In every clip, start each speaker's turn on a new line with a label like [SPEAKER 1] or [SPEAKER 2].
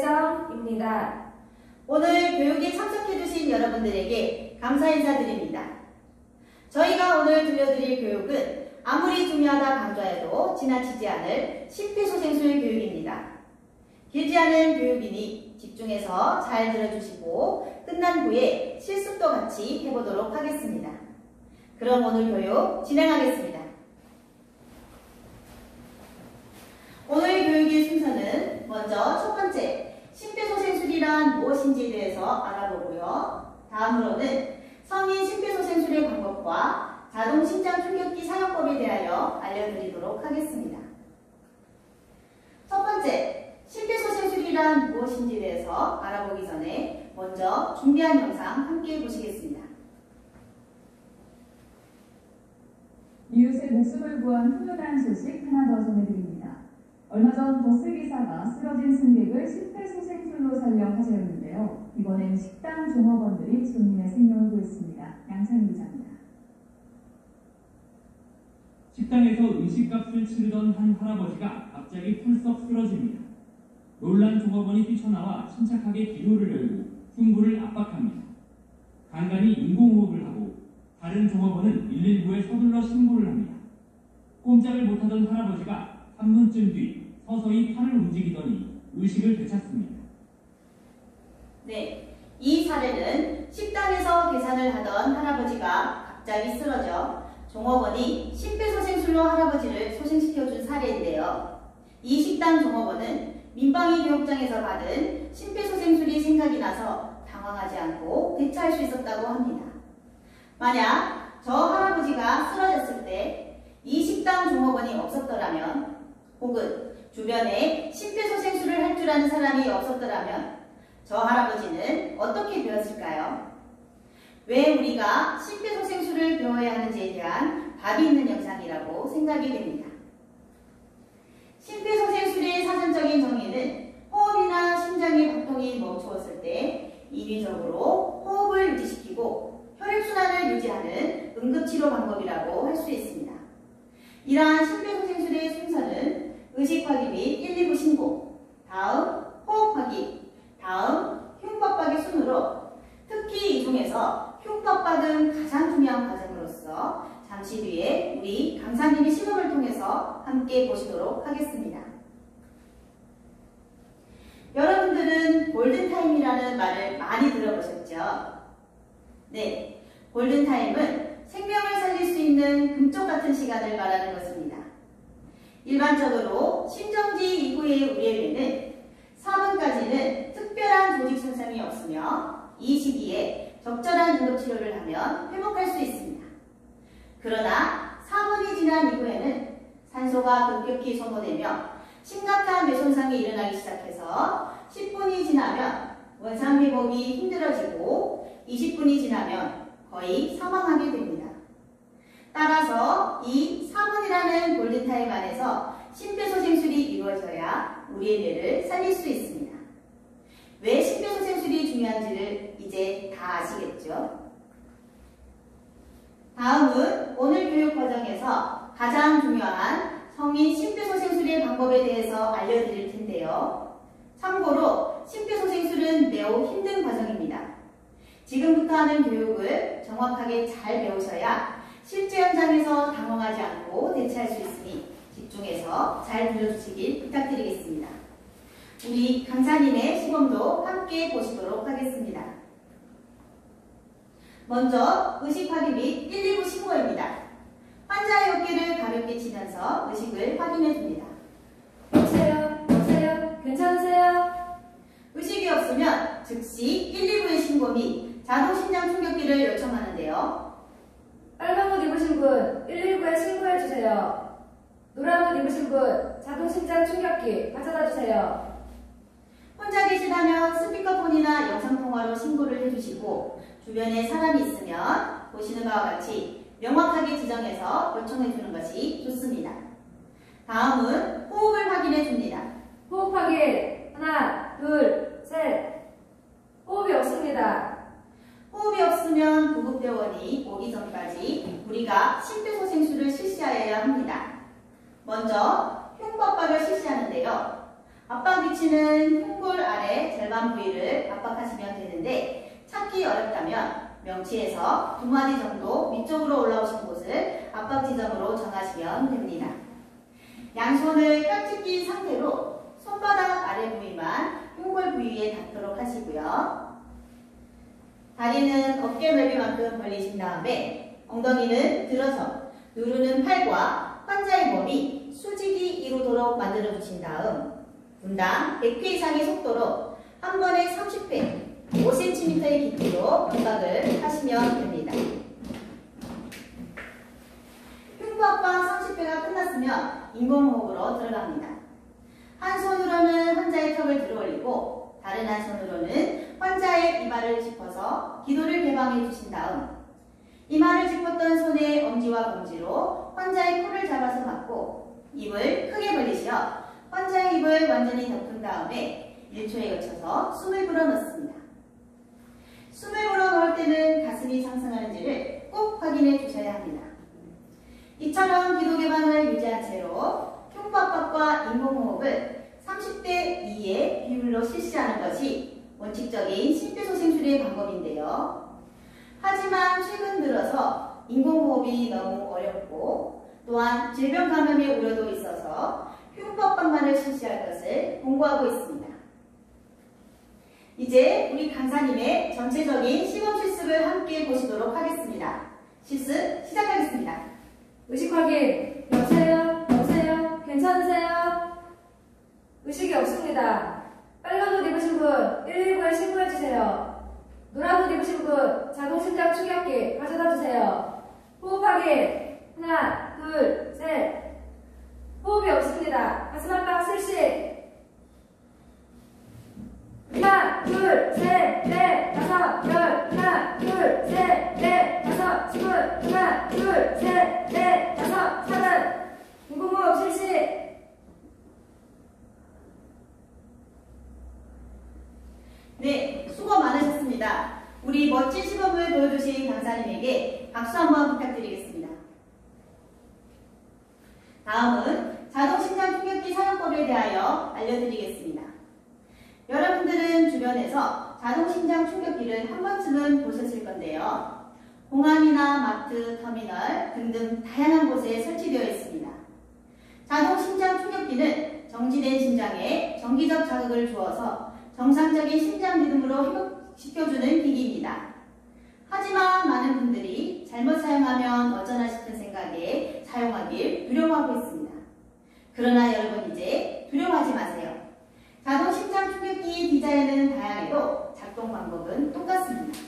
[SPEAKER 1] 김혜정입니다.
[SPEAKER 2] 오늘 교육에 참석해주신 여러분들에게 감사 인사드립니다. 저희가 오늘 들려드릴 교육은 아무리 중요하다 강조해도 지나치지 않을 심폐소생술 교육입니다. 길지 않은 교육이니 집중해서 잘 들어주시고 끝난 후에 실습도 같이 해보도록 하겠습니다. 그럼 오늘 교육 진행하겠습니다. 오늘 교육의 순서는 먼저 첫 번째, 심폐소생술이란 무엇인지에 대해서 알아보고요. 다음으로는 성인 심폐소생술의 방법과 자동심장 충격기 사용법에 대하여 알려드리도록 하겠습니다. 첫 번째, 심폐소생술이란 무엇인지에 대해서 알아보기 전에 먼저 준비한 영상 함께 보시겠습니다.
[SPEAKER 3] 이웃의 목숨을 구한 훈훈한 소식 하나 더 전해드립니다. 얼마 전 버스기사가 쓰러진 승객을 심폐소생술로 살려 하소연했는데요. 이번엔 식당 종업원들이 손님의 생명을 구했습니다. 양찬희 기자입니다.
[SPEAKER 4] 식당에서 음식값을 치르던 한 할아버지가 갑자기 펄썩 쓰러집니다. 놀란 종업원이 뛰쳐나와 침착하게 기도를 열고 흉부를 압박합니다. 간간히 인공호흡을 하고 다른 종업원은 119에 서둘러 신고를 합니다. 꼼짝을 못하던 할아버지가 3분쯤 뒤 서서히 팔을 움직이더니 의식을 되찾습니다.
[SPEAKER 2] 네, 이 사례는 식당에서 계산을 하던 할아버지가 갑자기 쓰러져 종업원이 심폐소생술로 할아버지를 소생시켜준 사례인데요. 이 식당 종업원은 민방위 교육장에서 받은 심폐소생술이 생각이 나서 당황하지 않고 대처할 수 있었다고 합니다. 만약 저 할아버지가 쓰러졌을 때 이 식당 종업원이 없었더라면 혹은 주변에 심폐소생술을 할 줄 아는 사람이 없었더라면 저 할아버지는 어떻게 배웠을까요? 왜 우리가 심폐소생술을 배워야 하는지에 대한 답이 있는 영상이라고 생각이 됩니다. 심폐소생술의 사전적인 정의는 호흡이나 심장의 박동이 멈추었을 때 인위적으로 호흡을 유지시키고 혈액순환을 유지하는 응급치료 방법이라고 할 수 있습니다. 이러한 심폐소생술의 순서는 의식 확인 및 119 신고, 다음 호흡 확인, 다음 흉박박의 순으로 특히 이 중에서 흉박박은 가장 중요한 과정으로서 잠시 뒤에 우리 강사님의 시범을 통해서 함께 보시도록 하겠습니다. 여러분들은 골든타임이라는 말을 많이 들어보셨죠? 네, 골든타임은 생명을 살릴 수 있는 금쪽 같은 시간을 말하는 것입니다. 일반적으로 심정지 이후의 우리의 뇌는 4분까지는 특별한 조직 손상이 없으며 이 시기에 적절한 응급치료를 하면 회복할 수 있습니다. 그러나 4분이 지난 이후에는 산소가 급격히 소모되며 심각한 뇌 손상이 일어나기 시작해서 10분이 지나면 원상 회복이 힘들어지고 20분이 지나면 거의 사망하게 됩니다. 따라서 이 4분이라는 골든타임 안에서 심폐소생술이 이루어져야 우리의 뇌를 살릴 수 있습니다. 왜 심폐소생술이 중요한지를 이제 다 아시겠죠? 다음은 오늘 교육 과정에서 가장 중요한 성인 심폐소생술의 방법에 대해서 알려드릴 텐데요. 참고로 심폐소생술은 매우 힘든 과정입니다. 지금부터 하는 교육을 정확하게 잘 배우셔야 실제 현장에서 당황하지 않고 대처할 수 있으니 집중해서 잘 들어주시길 부탁드리겠습니다. 우리 강사님의 시범도 함께 보시도록 하겠습니다. 먼저 의식 확인 및 119 신고입니다. 환자의 어깨를 가볍게 치면서 의식을 확인해 줍니다.
[SPEAKER 1] 여보세요? 여보세요? 괜찮으세요?
[SPEAKER 2] 의식이 없으면 즉시 119의 신고 및 자동심장 충격기를 요청하는데요.
[SPEAKER 1] 빨간 옷 입으신 분 119에 신고해주세요. 노란 옷 입으신 분 자동심장 충격기 가져다주세요.
[SPEAKER 2] 혼자 계시다면 스피커폰이나 영상통화로 신고를 해주시고 주변에 사람이 있으면 보시는 바와 같이 명확하게 지정해서 요청해주는 것이 좋습니다. 다음은 호흡을 확인해 줍니다.
[SPEAKER 1] 호흡 확인. 하나, 둘, 셋. 호흡이 없습니다.
[SPEAKER 2] 호흡이 없으면 구급대원이 오기 전까지 우리가 심폐소생술을 실시하여야 합니다. 먼저 흉박박을 실시하는데요. 압박 위치는 흉골 아래 절반 부위를 압박하시면 되는데 찾기 어렵다면 명치에서 2마디 정도 위쪽으로 올라오신 곳을 압박 지점으로 정하시면 됩니다. 양손을 깍지 낀 상태로 손바닥 아래 부위만 흉골 부위에 닿도록 하시고요. 다리는 어깨 넓이만큼 벌리신 다음에 엉덩이는 들어서 누르는 팔과 환자의 몸이 수직이 이루도록 만들어 주신 다음 분당 100회 이상의 속도로 한 번에 30회 5cm의 깊이로 압박을 하시면 됩니다. 흉부 압박 30회가 끝났으면 인공호흡으로 들어갑니다. 한 손으로는 환자의 턱을 들어 올리고 다른 한 손으로는 환자의 이마를 짚어서 기도를 개방해 주신 다음 이마를 짚었던 손의 엄지와 검지로 환자의 코를 잡아서 막고 입을 크게 벌리시어 환자의 입을 완전히 덮은 다음에 1초에 걸쳐서 숨을 불어넣습니다. 숨을 불어넣을 때는 가슴이 상승하는지를 꼭 확인해 주셔야 합니다. 이처럼 기도 개방을 유지한 채로 흉부 압박과 인공호흡을 30대 2의 비율로 실시하는 것이 원칙적인 심폐소생술의 방법인데요. 하지만 최근 들어서 인공호흡이 너무 어렵고 또한 질병 감염의 우려도 있어서 흉부 압박만을 실시할 것을 권고하고 있습니다. 이제 우리 강사님의 전체적인 시범 실습을 함께 보시도록 하겠습니다. 실습 시작하겠습니다.
[SPEAKER 1] 의식 확인. 여보세요? 여보세요? 괜찮으세요? 의식이 없습니다. 빨간 옷 입으신 분 119에 신고해주세요. 노란 옷 입으신 분 자동심장 충격기 가져다 주세요. 호흡 확인. 하나, 둘, 셋. 호흡이 없습니다. 가슴 압박 실시. 하나, 둘, 셋, 넷, 다섯, 열. 하나, 둘, 셋, 넷, 다섯, 스물. 하나, 둘, 셋, 넷, 다섯, 서른. 인공호흡 실시.
[SPEAKER 2] 네, 수고 많으셨습니다. 우리 멋진 시범을 보여주신 강사님에게 박수 한번 부탁드리겠습니다. 다음은 자동심장 충격기 사용법에 대하여 알려드리겠습니다. 여러분들은 주변에서 자동심장 충격기를 한 번쯤은 보셨을 건데요. 공항이나 마트, 터미널 등등 다양한 곳에 설치되어 있습니다. 자동심장 충격기는 정지된 심장에 정기적 자극을 주어서 정상적인 심장 리듬으로 회복시켜주는 기기입니다. 하지만 많은 분들이 잘못 사용하면 어쩌나 싶은 생각에 사용하길 두려워하고 있습니다. 그러나 여러분 이제 두려워하지 마세요. 자동심장 충격기 디자인은 다양해도 작동 방법은 똑같습니다.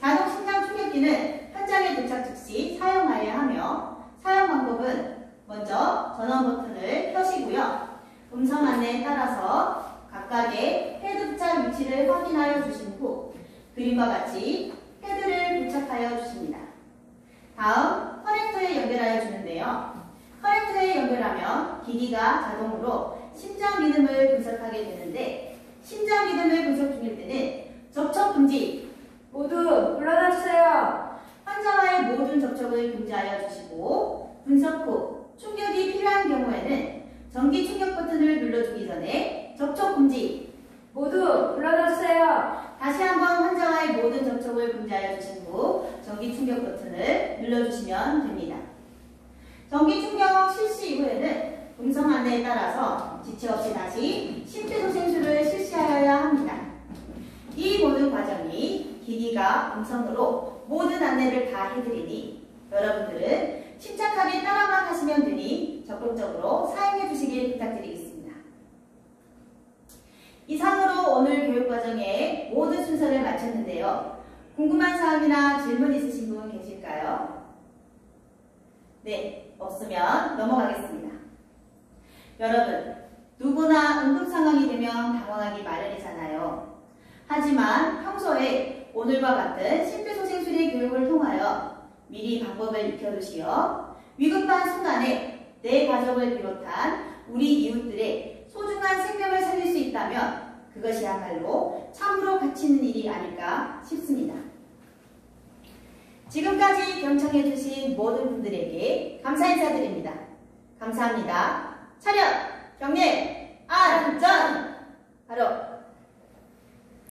[SPEAKER 2] 자동심장 충격기는 현장에 도착 즉시 사용하여야 하며 사용 방법은 먼저 전원 버튼을 켜시고요. 음성 안내에 따라서 각각의 패드 부착 위치를 확인하여 주신 후 그림과 같이 패드를 부착하여 주십니다. 다음 커넥터에 연결하여 주는데요. 커넥터에 연결하면 기기가 자동으로 심장 리듬을 분석하게 되는데 심장 리듬을 분석 중일 때는 접촉 금지,
[SPEAKER 1] 모두 물러나 주세요.
[SPEAKER 2] 환자와의 모든 접촉을 금지하여 주시고 분석 후 충격이 필요한 경우에는 전기 충격 버튼을 눌러주기 전에 접촉 금지,
[SPEAKER 1] 모두 물러나 주세요.
[SPEAKER 2] 다시 한번 환자와의 모든 접촉을 금지하여 주신 후 전기 충격 버튼을 눌러주시면 됩니다. 전기 충격 실시 이후에는 음성 안내에 따라서 지체 없이 다시 심폐소생술을 실시하여야 합니다. 이 모든 과정이 기기가 음성으로 모든 안내를 다 해드리니 여러분들은 침착하게 따라만 하시면 되니 적극적으로 사용해 주시길 부탁드리겠습니다. 이상으로 오늘 교육과정의 모든 순서를 마쳤는데요. 궁금한 사항이나 질문 있으신 분 계실까요? 네, 없으면 넘어가겠습니다. 여러분, 누구나 응급 상황이 되면 당황하기 마련이잖아요. 하지만 평소에 오늘과 같은 심폐소생술의 교육을 통하여 미리 방법을 익혀두시어 위급한 순간에 내 가족을 비롯한 우리 이웃들의 소중한 생명을 살릴 수 있다면 그것이야말로 참으로 가치 있는 일이 아닐까 싶습니다. 지금까지 경청해주신 모든 분들에게 감사 인사드립니다. 감사합니다. 차렷! 경례!